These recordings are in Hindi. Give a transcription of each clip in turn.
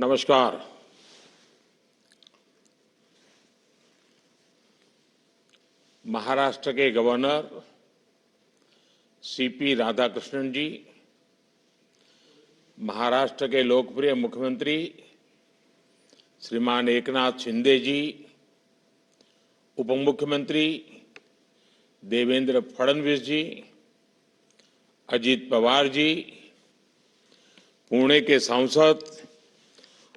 नमस्कार। महाराष्ट्र के गवर्नर सीपी राधाकृष्णन जी, महाराष्ट्र के लोकप्रिय मुख्यमंत्री श्रीमान एकनाथ शिंदे जी, उपमुख्यमंत्री देवेंद्र फडणवीस जी, अजीत पवार जी, पुणे के सांसद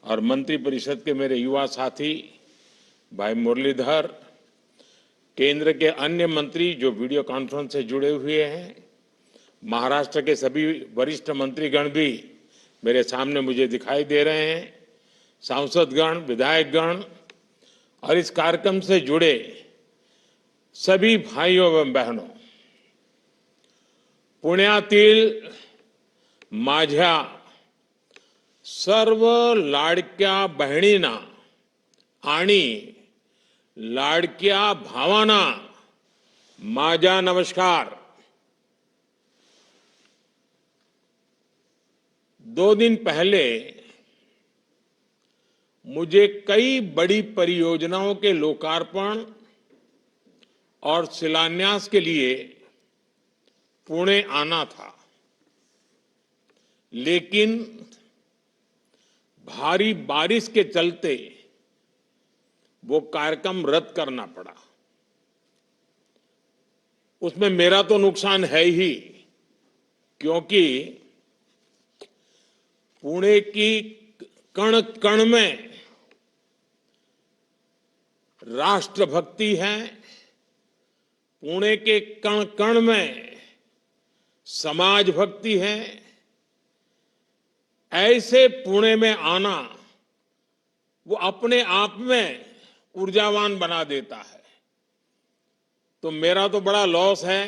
और मंत्रिपरिषद के मेरे युवा साथी भाई मुरलीधर, केंद्र के अन्य मंत्री जो वीडियो कॉन्फ्रेंस से जुड़े हुए हैं, महाराष्ट्र के सभी वरिष्ठ मंत्रीगण भी मेरे सामने मुझे दिखाई दे रहे हैं, सांसदगण, विधायकगण और इस कार्यक्रम से जुड़े सभी भाइयों एवं बहनों, पुण्यातील माझ्या सर्व लाडक्या बहिणींना आणि लाडक्या भावांना माझा नमस्कार। 2 दिन पहले मुझे कई बड़ी परियोजनाओं के लोकार्पण और शिलान्यास के लिए पुणे आना था, लेकिन भारी बारिश के चलते वो कार्यक्रम रद्द करना पड़ा। उसमें मेरा तो नुकसान है ही, क्योंकि पुणे की कण कण में राष्ट्रभक्ति है, पुणे के कण कण में समाज भक्ति है। ऐसे पुणे में आना वो अपने आप में ऊर्जावान बना देता है। तो मेरा तो बड़ा लॉस है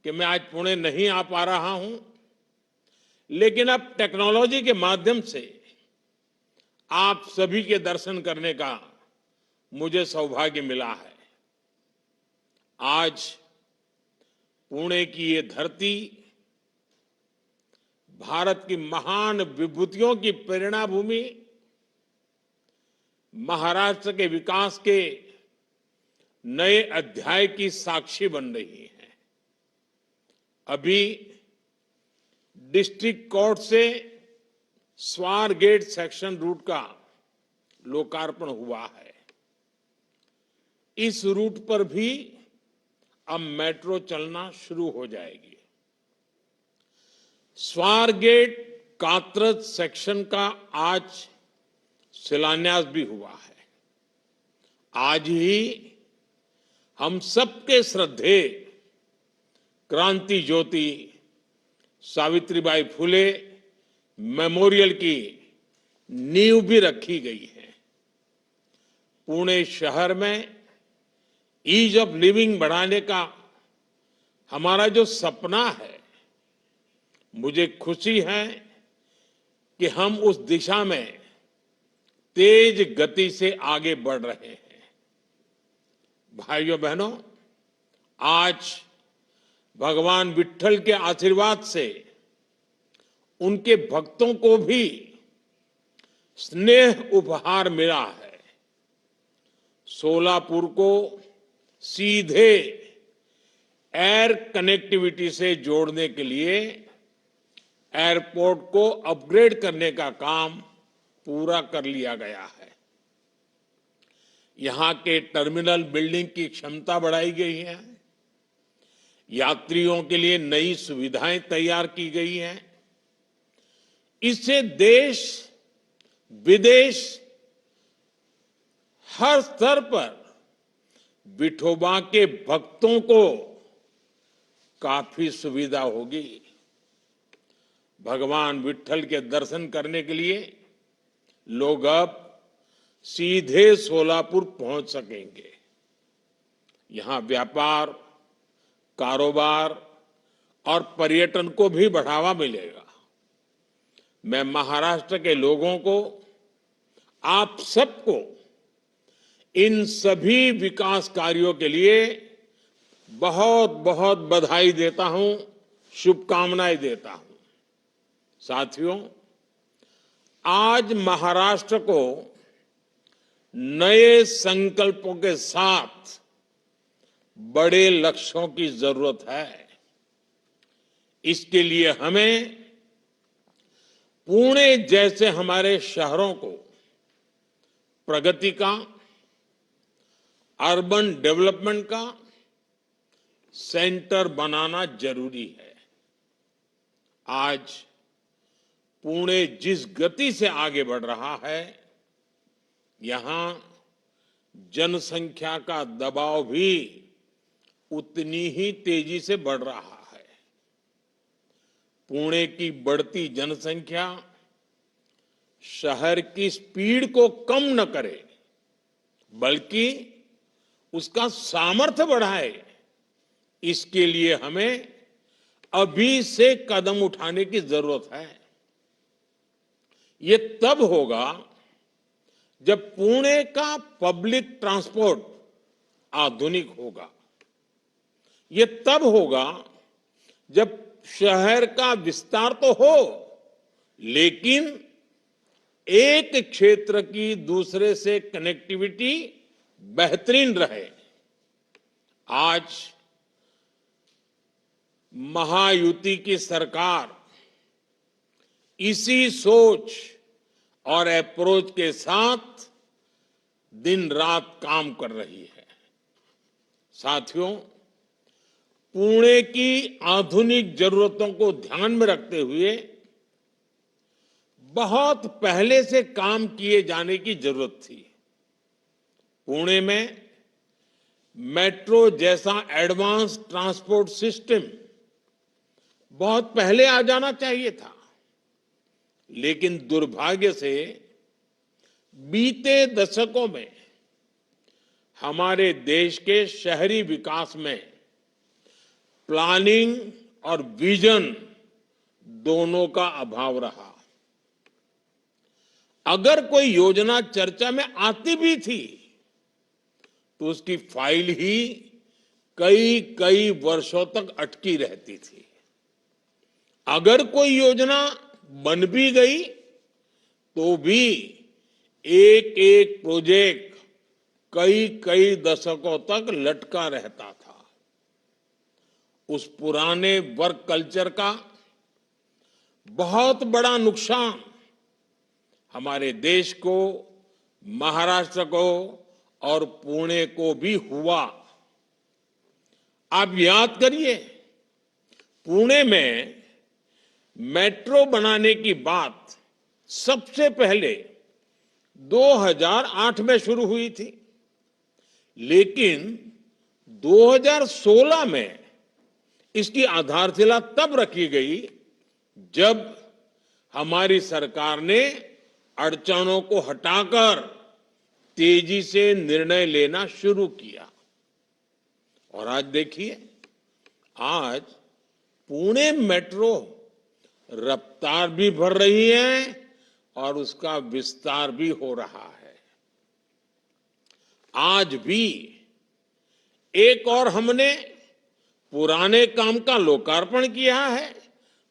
कि मैं आज पुणे नहीं आ पा रहा हूं, लेकिन अब टेक्नोलॉजी के माध्यम से आप सभी के दर्शन करने का मुझे सौभाग्य मिला है। आज पुणे की ये धरती भारत की महान विभूतियों की प्रेरणा भूमि, महाराष्ट्र के विकास के नए अध्याय की साक्षी बन रही है। अभी डिस्ट्रिक्ट कोर्ट से स्वारगेट सेक्शन रूट का लोकार्पण हुआ है। इस रूट पर भी अब मेट्रो चलना शुरू हो जाएगी। स्वारगेट कात्रज सेक्शन का आज शिलान्यास भी हुआ है। आज ही हम सबके श्रद्धेय क्रांति ज्योति सावित्रीबाई फुले मेमोरियल की नींव भी रखी गई है। पुणे शहर में ईज ऑफ लिविंग बढ़ाने का हमारा जो सपना है, मुझे खुशी है कि हम उस दिशा में तेज गति से आगे बढ़ रहे हैं। भाइयों बहनों, आज भगवान विट्ठल के आशीर्वाद से उनके भक्तों को भी स्नेह उपहार मिला है। सोलापुर को सीधे एयर कनेक्टिविटी से जोड़ने के लिए एयरपोर्ट को अपग्रेड करने का काम पूरा कर लिया गया है। यहां के टर्मिनल बिल्डिंग की क्षमता बढ़ाई गई है, यात्रियों के लिए नई सुविधाएं तैयार की गई हैं। इससे देश विदेश हर स्तर पर विठोबा के भक्तों को काफी सुविधा होगी। भगवान विट्ठल के दर्शन करने के लिए लोग अब सीधे सोलापुर पहुंच सकेंगे। यहां व्यापार, कारोबार और पर्यटन को भी बढ़ावा मिलेगा। मैं महाराष्ट्र के लोगों को, आप सबको इन सभी विकास कार्यों के लिए बहुत बहुत बधाई देता हूं, शुभकामनाएं देता हूं। साथियों, आज महाराष्ट्र को नए संकल्पों के साथ बड़े लक्ष्यों की जरूरत है। इसके लिए हमें पुणे जैसे हमारे शहरों को प्रगति का, अर्बन डेवलपमेंट का सेंटर बनाना जरूरी है। आज पुणे जिस गति से आगे बढ़ रहा है, यहां जनसंख्या का दबाव भी उतनी ही तेजी से बढ़ रहा है। पुणे की बढ़ती जनसंख्या शहर की स्पीड को कम न करे, बल्कि उसका सामर्थ्य बढ़ाए। इसके लिए हमें अभी से कदम उठाने की जरूरत है। ये तब होगा जब पुणे का पब्लिक ट्रांसपोर्ट आधुनिक होगा। ये तब होगा जब शहर का विस्तार तो हो, लेकिन एक क्षेत्र की दूसरे से कनेक्टिविटी बेहतरीन रहे। आज महायुति की सरकार इसी सोच और अप्रोच के साथ दिन रात काम कर रही है। साथियों, पुणे की आधुनिक जरूरतों को ध्यान में रखते हुए बहुत पहले से काम किए जाने की जरूरत थी। पुणे में मेट्रो जैसा एडवांस ट्रांसपोर्ट सिस्टम बहुत पहले आ जाना चाहिए था, लेकिन दुर्भाग्य से बीते दशकों में हमारे देश के शहरी विकास में प्लानिंग और विजन दोनों का अभाव रहा। अगर कोई योजना चर्चा में आती भी थी, तो उसकी फाइल ही कई कई वर्षों तक अटकी रहती थी। अगर कोई योजना बन भी गई, तो भी एक एक प्रोजेक्ट कई कई दशकों तक लटका रहता था। उस पुराने वर्क कल्चर का बहुत बड़ा नुकसान हमारे देश को, महाराष्ट्र को और पुणे को भी हुआ। आप याद करिए, पुणे में मेट्रो बनाने की बात सबसे पहले 2008 में शुरू हुई थी, लेकिन 2016 में इसकी आधारशिला तब रखी गई जब हमारी सरकार ने अड़चनों को हटाकर तेजी से निर्णय लेना शुरू किया। और आज देखिए, आज पुणे मेट्रो रफ्तार भी बढ़ रही है और उसका विस्तार भी हो रहा है। आज भी एक और हमने पुराने काम का लोकार्पण किया है,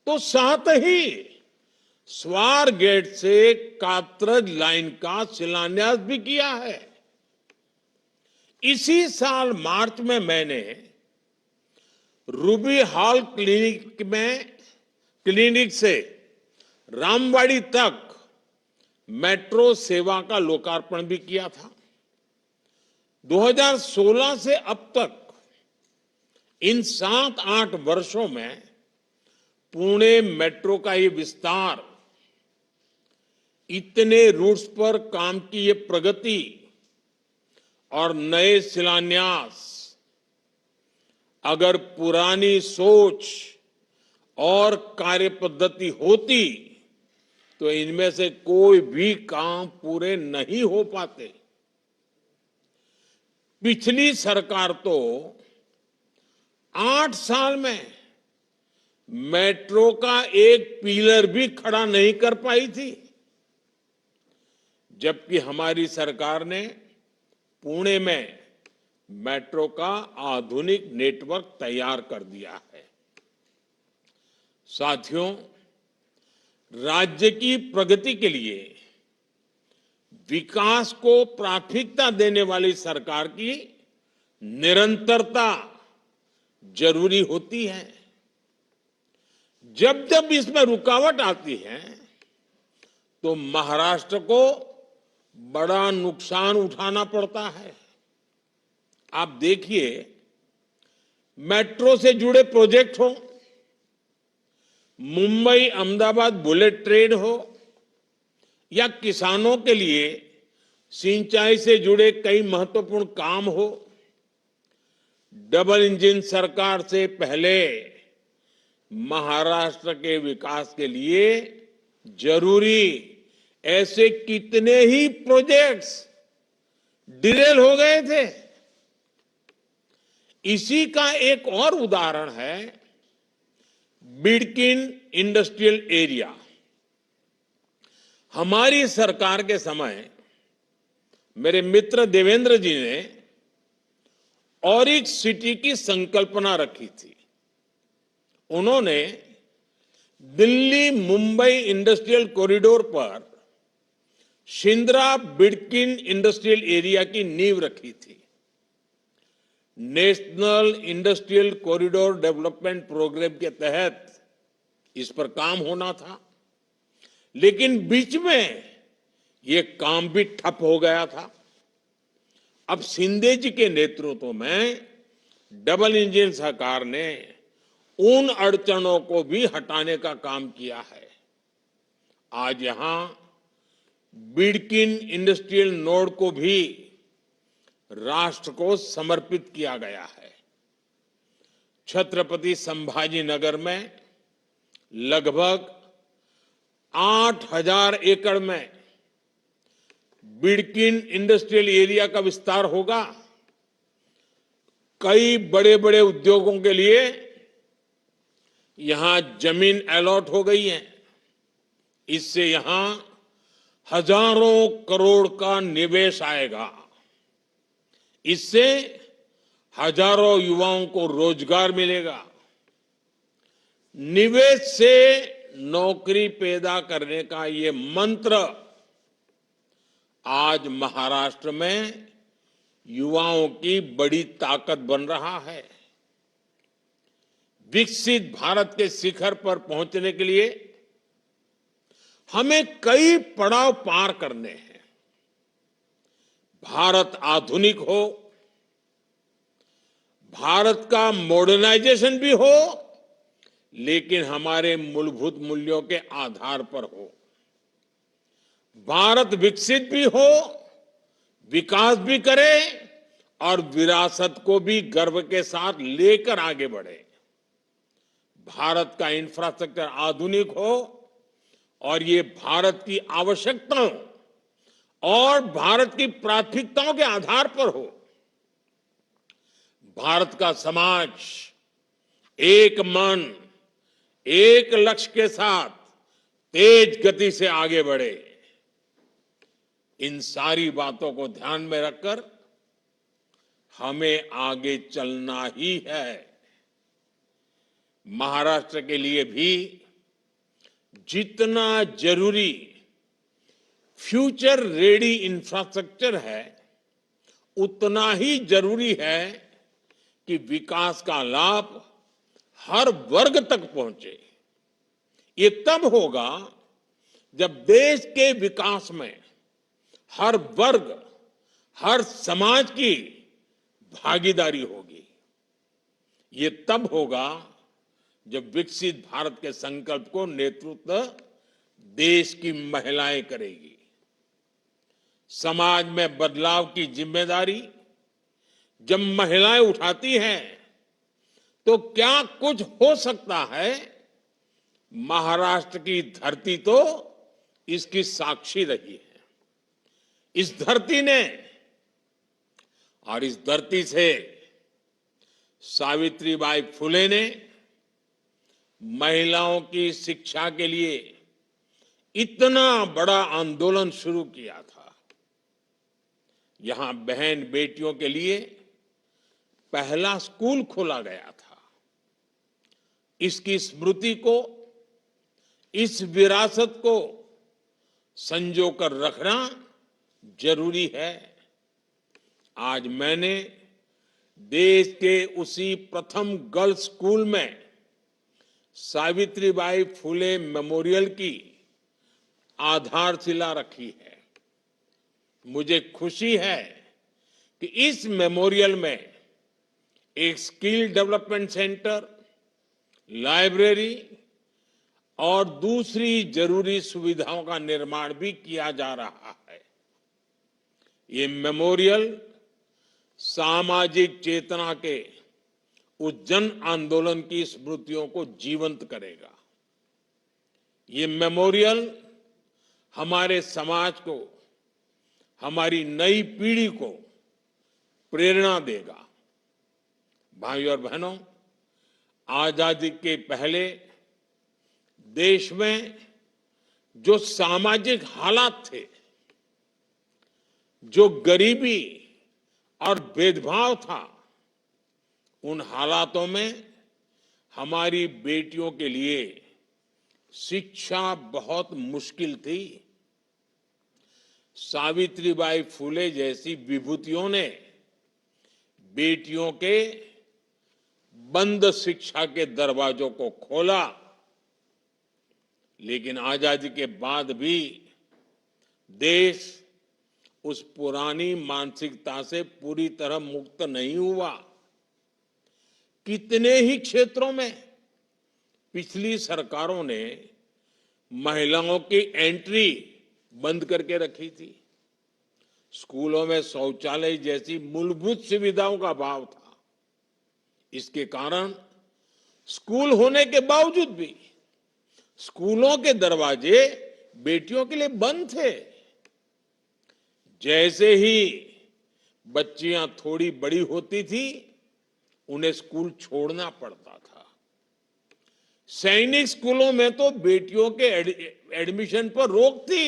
तो साथ ही स्वार गेट से कात्रज लाइन का शिलान्यास भी किया है। इसी साल मार्च में मैंने रूबी हॉल क्लिनिक से रामवाड़ी तक मेट्रो सेवा का लोकार्पण भी किया था। 2016 से अब तक इन 7-8 वर्षों में पुणे मेट्रो का ये विस्तार, इतने रूट्स पर काम की ये प्रगति और नए शिलान्यास, अगर पुरानी सोच और कार्य पद्धति होती तो इनमें से कोई भी काम पूरे नहीं हो पाते। पिछली सरकार तो 8 साल में मेट्रो का एक पिलर भी खड़ा नहीं कर पाई थी, जबकि हमारी सरकार ने पुणे में मेट्रो का आधुनिक नेटवर्क तैयार कर दिया है। साथियों, राज्य की प्रगति के लिए विकास को प्राथमिकता देने वाली सरकार की निरंतरता जरूरी होती है। जब जब इसमें रुकावट आती है तो महाराष्ट्र को बड़ा नुकसान उठाना पड़ता है। आप देखिए, मेट्रो से जुड़े प्रोजेक्ट हो, मुंबई अहमदाबाद बुलेट ट्रेन हो, या किसानों के लिए सिंचाई से जुड़े कई महत्वपूर्ण काम हो, डबल इंजन सरकार से पहले महाराष्ट्र के विकास के लिए जरूरी ऐसे कितने ही प्रोजेक्ट्स डिलेल हो गए थे। इसी का एक और उदाहरण है बिडकिन इंडस्ट्रियल एरिया। हमारी सरकार के समय मेरे मित्र देवेंद्र जी ने ऑरिक सिटी की संकल्पना रखी थी। उन्होंने दिल्ली मुंबई इंडस्ट्रियल कॉरिडोर पर शिंद्रा बिडकिन इंडस्ट्रियल एरिया की नींव रखी थी। National industrial corridor development programme के तहत इस पर काम होना था, लेकिन बीच में ये काम भी ठप हो गया था। अब शिंदे जी के नेतृत्व में डबल इंजन सरकार ने उन अड़चनों को भी हटाने का काम किया है। आज यहां बिडकिन इंडस्ट्रियल नोड को भी राष्ट्र को समर्पित किया गया है। छत्रपति संभाजी नगर में लगभग 8,000 एकड़ में बिडकिन इंडस्ट्रियल एरिया का विस्तार होगा। कई बड़े बड़े उद्योगों के लिए यहां जमीन अलॉट हो गई है। इससे यहां हजारों करोड़ का निवेश आएगा। इससे हजारों युवाओं को रोजगार मिलेगा। निवेश से नौकरी पैदा करने का ये मंत्र आज महाराष्ट्र में युवाओं की बड़ी ताकत बन रहा है। विकसित भारत के शिखर पर पहुंचने के लिए हमें कई पड़ाव पार करने हैं। भारत आधुनिक हो, भारत का मॉडर्नाइजेशन भी हो, लेकिन हमारे मूलभूत मूल्यों के आधार पर हो। भारत विकसित भी हो, विकास भी करे और विरासत को भी गर्व के साथ लेकर आगे बढ़े। भारत का इंफ्रास्ट्रक्चर आधुनिक हो और ये भारत की आवश्यकताओं और भारत की प्राथमिकताओं के आधार पर हो। भारत का समाज एक मन, एक लक्ष्य के साथ तेज गति से आगे बढ़े। इन सारी बातों को ध्यान में रखकर हमें आगे चलना ही है। महाराष्ट्र के लिए भी जितना जरूरी फ्यूचर रेडी इंफ्रास्ट्रक्चर है, उतना ही जरूरी है कि विकास का लाभ हर वर्ग तक पहुंचे। ये तब होगा जब देश के विकास में हर वर्ग, हर समाज की भागीदारी होगी। ये तब होगा जब विकसित भारत के संकल्प को नेतृत्व देश की महिलाएं करेगी। समाज में बदलाव की जिम्मेदारी जब महिलाएं उठाती हैं तो क्या कुछ हो सकता है। महाराष्ट्र की धरती तो इसकी साक्षी रही है। इस धरती ने और इस धरती से सावित्रीबाई फुले ने महिलाओं की शिक्षा के लिए इतना बड़ा आंदोलन शुरू किया था। यहां बहन बेटियों के लिए पहला स्कूल खोला गया था। इसकी स्मृति को इस विरासत को संजो कर रखना जरूरी है। आज मैंने देश के उसी प्रथम गर्ल्स स्कूल में सावित्रीबाई फुले मेमोरियल की आधारशिला रखी है। मुझे खुशी है कि इस मेमोरियल में एक स्किल डेवलपमेंट सेंटर, लाइब्रेरी और दूसरी जरूरी सुविधाओं का निर्माण भी किया जा रहा है। ये मेमोरियल सामाजिक चेतना के उस जन आंदोलन की स्मृतियों को जीवंत करेगा। ये मेमोरियल हमारे समाज को, हमारी नई पीढ़ी को प्रेरणा देगा। भाइयों और बहनों, आजादी के पहले देश में जो सामाजिक हालात थे, जो गरीबी और भेदभाव था, उन हालातों में हमारी बेटियों के लिए शिक्षा बहुत मुश्किल थी। सावित्रीबाई फुले जैसी विभूतियों ने बेटियों के बंद शिक्षा के दरवाजों को खोला, लेकिन आजादी के बाद भी देश उस पुरानी मानसिकता से पूरी तरह मुक्त नहीं हुआ। कितने ही क्षेत्रों में पिछली सरकारों ने महिलाओं की एंट्री बंद करके रखी थी। स्कूलों में शौचालय जैसी मूलभूत सुविधाओं का अभाव था। इसके कारण स्कूल होने के बावजूद भी स्कूलों के दरवाजे बेटियों के लिए बंद थे। जैसे ही बच्चियां थोड़ी बड़ी होती थी, उन्हें स्कूल छोड़ना पड़ता था। सैनिक स्कूलों में तो बेटियों के एडमिशन पर रोक थी।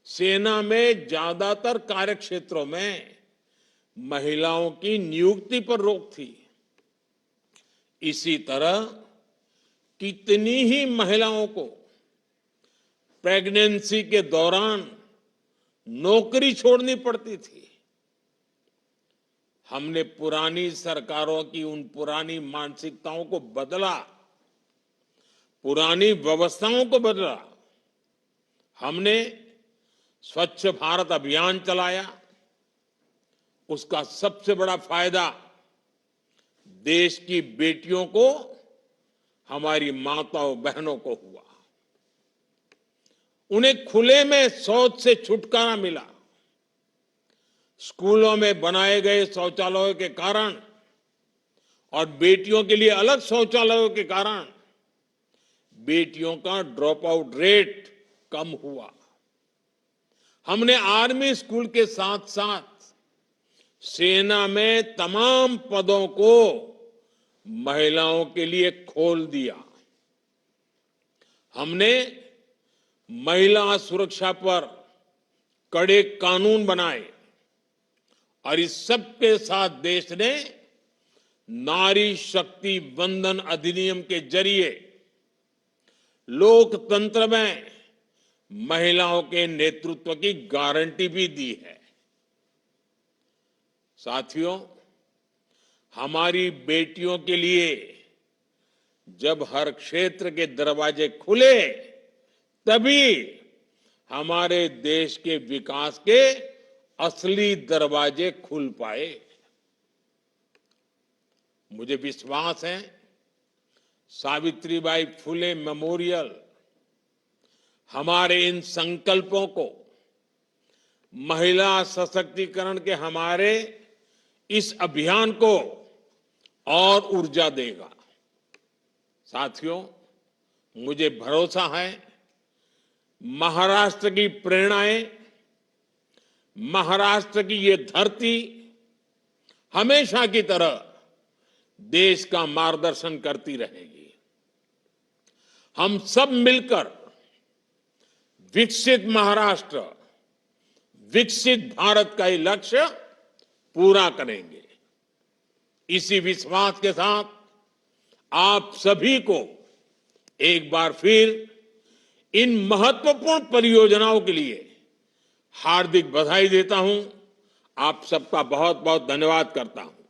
सेना में ज्यादातर कार्यक्षेत्रों में महिलाओं की नियुक्ति पर रोक थी। इसी तरह कितनी ही महिलाओं को प्रेगनेंसी के दौरान नौकरी छोड़नी पड़ती थी। हमने पुरानी सरकारों की उन पुरानी मानसिकताओं को बदला, पुरानी व्यवस्थाओं को बदला। हमने स्वच्छ भारत अभियान चलाया। उसका सबसे बड़ा फायदा देश की बेटियों को, हमारी माताओं बहनों को हुआ। उन्हें खुले में शौच से छुटकारा मिला। स्कूलों में बनाए गए शौचालयों के कारण और बेटियों के लिए अलग शौचालयों के कारण बेटियों का ड्रॉप आउट रेट कम हुआ। हमने आर्मी स्कूल के साथ साथ सेना में तमाम पदों को महिलाओं के लिए खोल दिया। हमने महिला सुरक्षा पर कड़े कानून बनाए और इस सब के साथ देश ने नारी शक्ति वंदन अधिनियम के जरिए लोकतंत्र में महिलाओं के नेतृत्व की गारंटी भी दी है। साथियों, हमारी बेटियों के लिए जब हर क्षेत्र के दरवाजे खुले, तभी हमारे देश के विकास के असली दरवाजे खुल पाए। मुझे विश्वास है सावित्रीबाई फुले मेमोरियल हमारे इन संकल्पों को, महिला सशक्तिकरण के हमारे इस अभियान को और ऊर्जा देगा। साथियों, मुझे भरोसा है महाराष्ट्र की प्रेरणाएं, महाराष्ट्र की ये धरती हमेशा की तरह देश का मार्गदर्शन करती रहेगी। हम सब मिलकर विकसित महाराष्ट्र, विकसित भारत का ये लक्ष्य पूरा करेंगे। इसी विश्वास के साथ आप सभी को एक बार फिर इन महत्वपूर्ण परियोजनाओं के लिए हार्दिक बधाई देता हूं। आप सबका बहुत बहुत धन्यवाद करता हूं।